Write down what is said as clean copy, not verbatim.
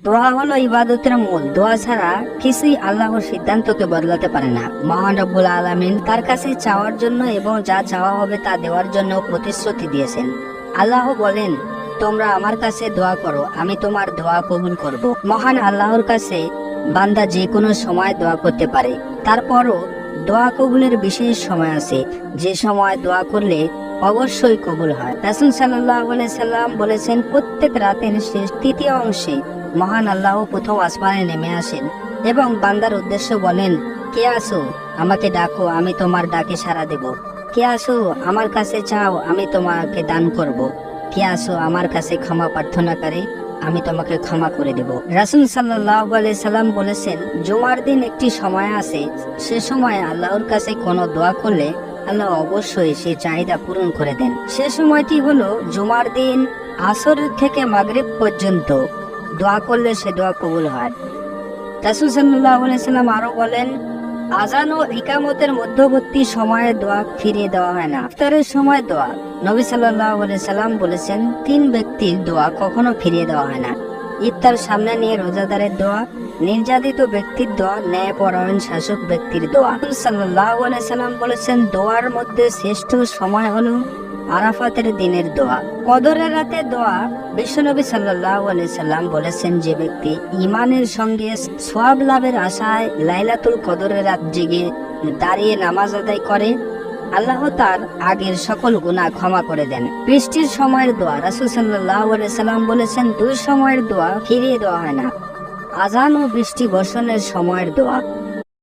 দোয়া হলো ইবাদতের মূল। দোয়া ছাড়া কিছুই আল্লাহর সিদ্ধান্তকে বদলাতে পারে না। মহান রব্বুল আলামিন তার কাছে চাওয়ার জন্য এবং যা চাওয়া হবে তা দেওয়ার জন্য প্রতিশ্রুতি দিয়েছেন। আল্লাহ বলেন, তোমরা আমার কাছে দোয়া করো, আমি তোমার দোয়া কবুল করব। মহান আল্লাহর কাছে বান্দা যে কোনো সময় দোয়া করতে পারে। তারপরও দোয়া কবুলের বিশেষ সময় আছে, যে সময় দোয়া করলে অবশ্যই কবুল হয়। রাসূল সাল্লাল্লাহু আলাইহি সাল্লাম বলেছেন, প্রত্যেক রাতের শেষ তৃতীয় অংশে মহান আল্লাহ প্রথম আসমানে নেমে আসেন এবং বান্দার উদ্দেশ্য বলেন, কে আসো, আমাকে ডাকো, আমি তোমার ডাকে সাড়া দেব। কে আসো, আমার কাছে চাও, আমি তোমাকে দান করব। কে আসো, আমার কাছে ক্ষমা প্রার্থনা করে, আমি তোমাকে ক্ষমা করে দেব। রাসূল সাল্লাল্লাহু আলাইহি সাল্লাম বলেছেন, জুমার দিন একটি সময় আছে, সে সময় আল্লাহর কাছে কোনো দোয়া করলে আল্লাহ অবশ্যই সে চাহিদা পূরণ করে দেন। সে সময়টি হলো জুমার দিন আসর থেকে মাগরিব পর্যন্ত। দোয়া করলে সে দোয়া কবুল হয়। রাসূল সাল্লাল্লাহু আলাইহি সাল্লাম আরো বলেন, আযান ও ইকামতের মধ্যবর্তী সময়ে দোয়া ফিরিয়ে দেওয়া হয় না। ইফতারের সময় দোয়া। নবী সাল্লাল্লাহু আলাইহি সাল্লাম বলেছেন, 3 ব্যক্তির দোয়া কখনো ফিরিয়ে দেওয়া হয় না। ইফতার সামনে নিয়ে রোজাদারের দোয়া, নির্যাতিত ব্যক্তির দোয়া, ন্যায়পরায়ণ শাসক ব্যক্তির দোয়া। রাসূল সাল্লাল্লাহু আলাইহি সাল্লাম বলেছেন, দোয়ার মধ্যে শ্রেষ্ঠ সময় হলো আরাফাতের দিনের দোয়া। কদরের রাতে দোয়া। বিশ্বনবী সাল্লাল্লাহু আলাইহি সাল্লাম বলেছেন, যে ব্যক্তি ঈমানের সঙ্গে সওয়াব লাভের আশায় লাইলাতুল কদরের রাত জেগে দাঁড়িয়ে নামাজ আদায় করে, আল্লাহ তার আগের সকল গুনাহ ক্ষমা করে দেন। বৃষ্টির সময়ের দোয়া। রাসূল সাল্লাল্লাহু আলাইহি সাল্লাম বলেছেন, 2 সময়ের দোয়া ফিরিয়ে দেওয়া হয় না। আযান ও বৃষ্টি বর্ষণের সময়ের দোয়া।